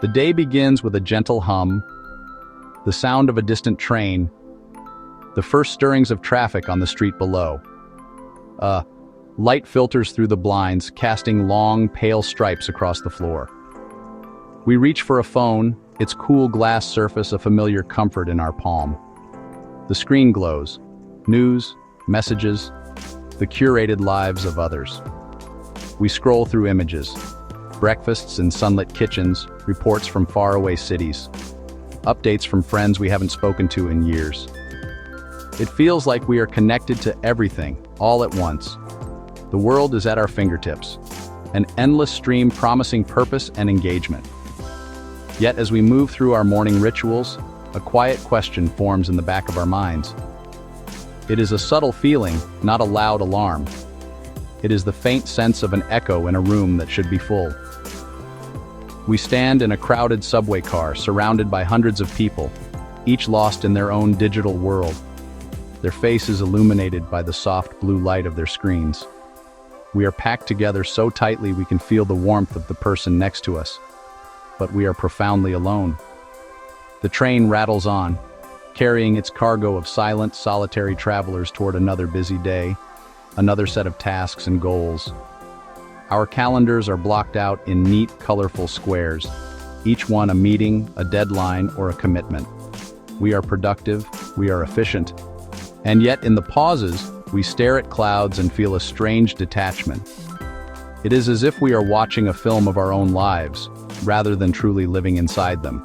The day begins with a gentle hum, the sound of a distant train, the first stirrings of traffic on the street below. Light filters through the blinds, casting long, pale stripes across the floor. We reach for a phone, its cool glass surface a familiar comfort in our palm. The screen glows. News, messages, the curated lives of others. We scroll through images. Breakfasts in sunlit kitchens, reports from faraway cities, updates from friends we haven't spoken to in years. It feels like we are connected to everything, all at once. The world is at our fingertips, an endless stream promising purpose and engagement. Yet as we move through our morning rituals, a quiet question forms in the back of our minds. It is a subtle feeling, not a loud alarm. It is the faint sense of an echo in a room that should be full. We stand in a crowded subway car surrounded by hundreds of people, each lost in their own digital world, their faces illuminated by the soft blue light of their screens. We are packed together so tightly we can feel the warmth of the person next to us, but we are profoundly alone. The train rattles on, carrying its cargo of silent, solitary travelers toward another busy day, another set of tasks and goals. Our calendars are blocked out in neat, colorful squares, each one a meeting, a deadline, or a commitment. We are productive, we are efficient, and yet in the pauses, we stare at clouds and feel a strange detachment. It is as if we are watching a film of our own lives, rather than truly living inside them.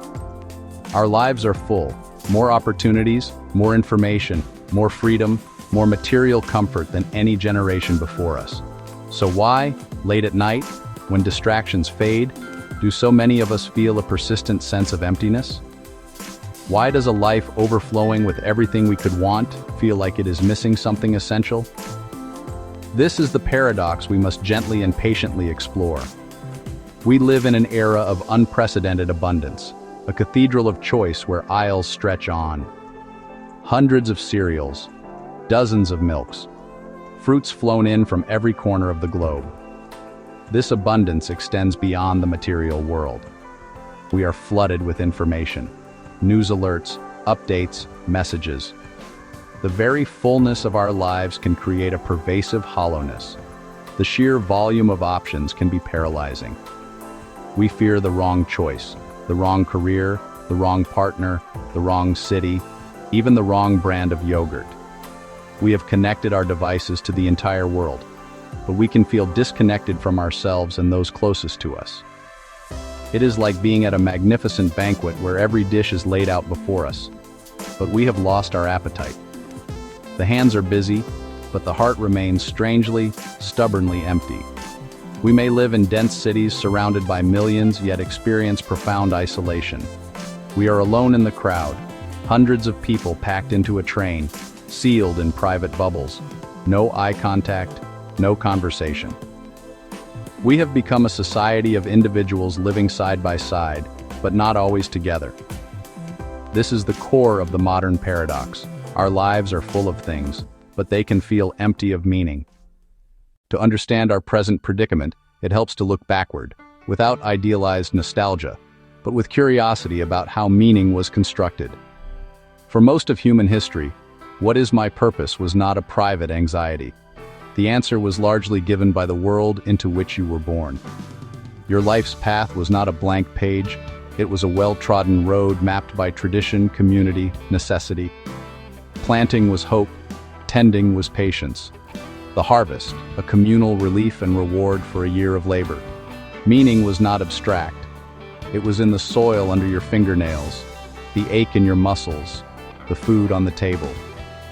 Our lives are full, more opportunities, more information, more freedom, more material comfort than any generation before us. So why, late at night, when distractions fade, do so many of us feel a persistent sense of emptiness? Why does a life overflowing with everything we could want feel like it is missing something essential? This is the paradox we must gently and patiently explore. We live in an era of unprecedented abundance, a cathedral of choice where aisles stretch on. Hundreds of cereals, dozens of milks, fruits flown in from every corner of the globe. This abundance extends beyond the material world. We are flooded with information. News alerts, updates, messages. The very fullness of our lives can create a pervasive hollowness. The sheer volume of options can be paralyzing. We fear the wrong choice, the wrong career, the wrong partner, the wrong city, even the wrong brand of yogurt. We have connected our devices to the entire world, but we can feel disconnected from ourselves and those closest to us. It is like being at a magnificent banquet where every dish is laid out before us, but we have lost our appetite. The hands are busy, but the heart remains strangely, stubbornly empty. We may live in dense cities surrounded by millions, yet experience profound isolation. We are alone in the crowd, hundreds of people packed into a train, sealed in private bubbles. No eye contact, no conversation. We have become a society of individuals living side by side, but not always together. This is the core of the modern paradox. Our lives are full of things, but they can feel empty of meaning. To understand our present predicament, it helps to look backward, without idealized nostalgia, but with curiosity about how meaning was constructed. For most of human history, what is my purpose was not a private anxiety. The answer was largely given by the world into which you were born. Your life's path was not a blank page, it was a well-trodden road mapped by tradition, community, necessity. Planting was hope, tending was patience. The harvest, a communal relief and reward for a year of labor. Meaning was not abstract. It was in the soil under your fingernails, the ache in your muscles, the food on the table.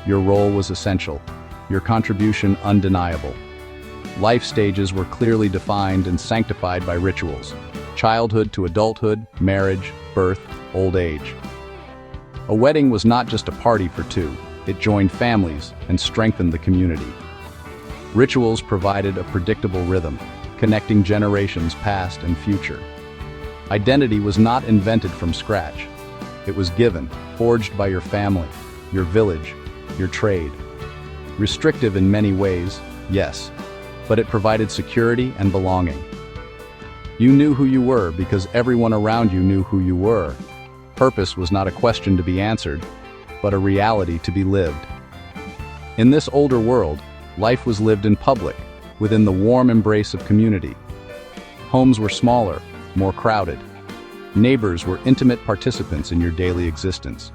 Your role was essential. Your contribution undeniable. Life stages were clearly defined and sanctified by rituals. Childhood to adulthood, marriage, birth, old age. A wedding was not just a party for two, it joined families and strengthened the community. Rituals provided a predictable rhythm, connecting generations past and future. Identity was not invented from scratch. It was given, forged by your family, your village, your trade. Restrictive in many ways, yes, but it provided security and belonging. You knew who you were because everyone around you knew who you were. Purpose was not a question to be answered, but a reality to be lived. In this older world, life was lived in public, within the warm embrace of community. Homes were smaller, more crowded. Neighbors were intimate participants in your daily existence.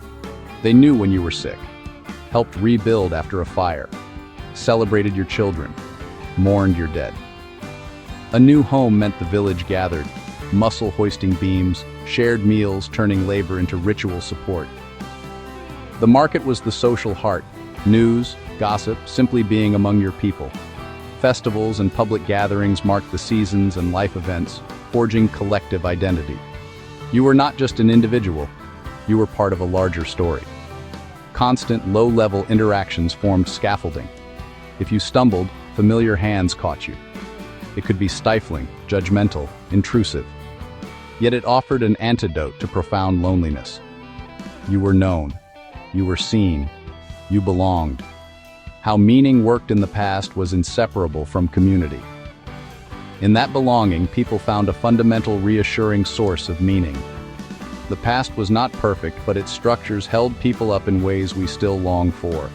They knew when you were sick, helped rebuild after a fire, celebrated your children, mourned your dead. A new home meant the village gathered, muscle-hoisting beams, shared meals turning labor into ritual support. The market was the social heart, news, gossip, simply being among your people. Festivals and public gatherings marked the seasons and life events, forging collective identity. You were not just an individual, you were part of a larger story. Constant low-level interactions formed scaffolding. If you stumbled, familiar hands caught you. It could be stifling, judgmental, intrusive. Yet it offered an antidote to profound loneliness. You were known. You were seen. You belonged. How meaning worked in the past was inseparable from community. In that belonging, people found a fundamental, reassuring source of meaning. The past was not perfect, but its structures held people up in ways we still long for.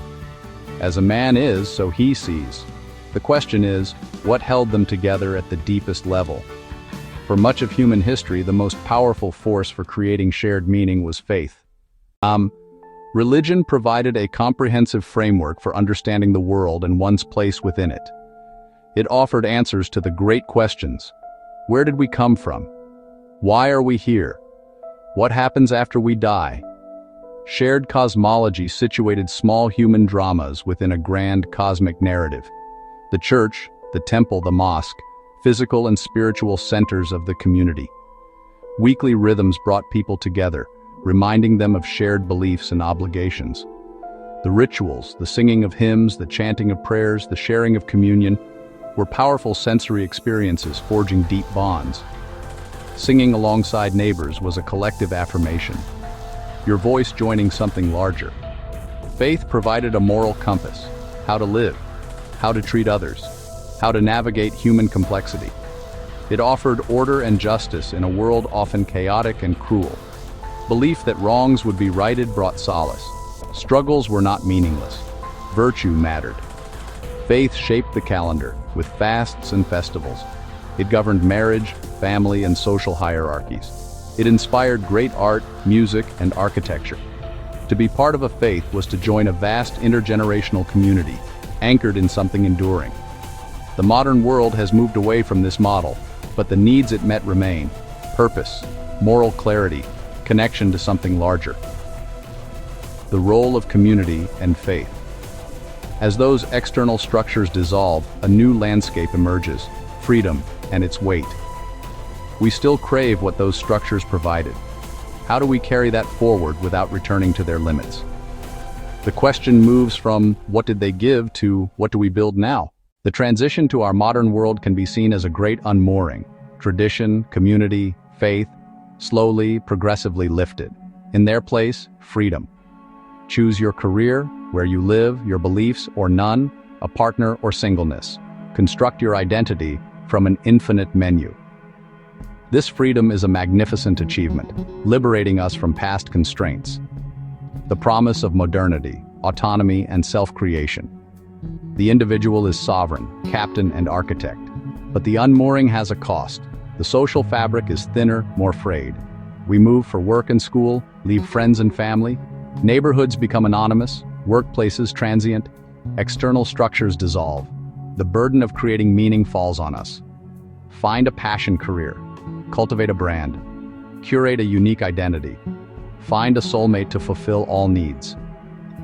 As a man is, so he sees. The question is, what held them together at the deepest level? For much of human history, the most powerful force for creating shared meaning was faith. Religion provided a comprehensive framework for understanding the world and one's place within it. It offered answers to the great questions. Where did we come from? Why are we here? What happens after we die? Shared cosmology situated small human dramas within a grand cosmic narrative. The church, the temple, the mosque, physical and spiritual centers of the community. Weekly rhythms brought people together, reminding them of shared beliefs and obligations. The rituals, the singing of hymns, the chanting of prayers, the sharing of communion, were powerful sensory experiences forging deep bonds. Singing alongside neighbors was a collective affirmation, your voice joining something larger. Faith provided a moral compass, how to live, how to treat others, how to navigate human complexity. It offered order and justice in a world often chaotic and cruel. Belief that wrongs would be righted brought solace. Struggles were not meaningless. Virtue mattered. Faith shaped the calendar, with fasts and festivals. It governed marriage, family, and social hierarchies. It inspired great art, music, and architecture. To be part of a faith was to join a vast intergenerational community, anchored in something enduring. The modern world has moved away from this model, but the needs it met remain: purpose, moral clarity, connection to something larger. The role of community and faith. As those external structures dissolve, a new landscape emerges: freedom and its weight. We still crave what those structures provided. How do we carry that forward without returning to their limits? The question moves from what did they give to what do we build now? The transition to our modern world can be seen as a great unmooring. Tradition, community, faith, slowly, progressively lifted. In their place, freedom. Choose your career, where you live, your beliefs or none, a partner or singleness. Construct your identity from an infinite menu. This freedom is a magnificent achievement, liberating us from past constraints. The promise of modernity, autonomy, and self-creation. The individual is sovereign, captain, and architect. But the unmooring has a cost. The social fabric is thinner, more frayed. We move for work and school, leave friends and family. Neighborhoods become anonymous, workplaces transient, external structures dissolve. The burden of creating meaning falls on us. Find a passion career. Cultivate a brand. Curate a unique identity. Find a soulmate to fulfill all needs.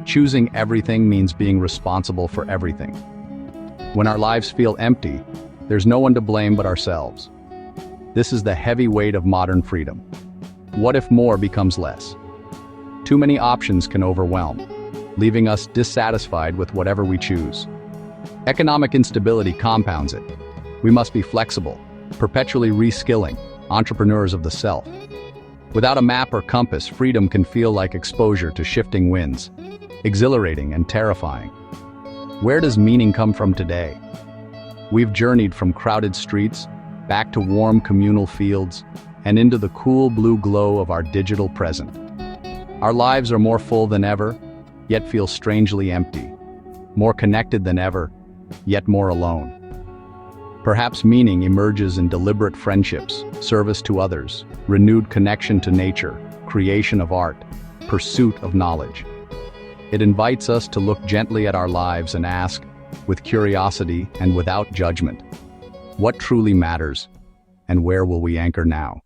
Choosing everything means being responsible for everything. When our lives feel empty, there's no one to blame but ourselves. This is the heavy weight of modern freedom. What if more becomes less? Too many options can overwhelm, leaving us dissatisfied with whatever we choose. Economic instability compounds it. We must be flexible, perpetually reskilling, entrepreneurs of the self. Without a map or compass, freedom can feel like exposure to shifting winds, exhilarating and terrifying. Where does meaning come from today? We've journeyed from crowded streets, back to warm communal fields, and into the cool blue glow of our digital present. Our lives are more full than ever, yet feel strangely empty. More connected than ever, yet more alone. Perhaps meaning emerges in deliberate friendships, service to others, renewed connection to nature, creation of art, pursuit of knowledge. It invites us to look gently at our lives and ask, with curiosity and without judgment, what truly matters, and where will we anchor now?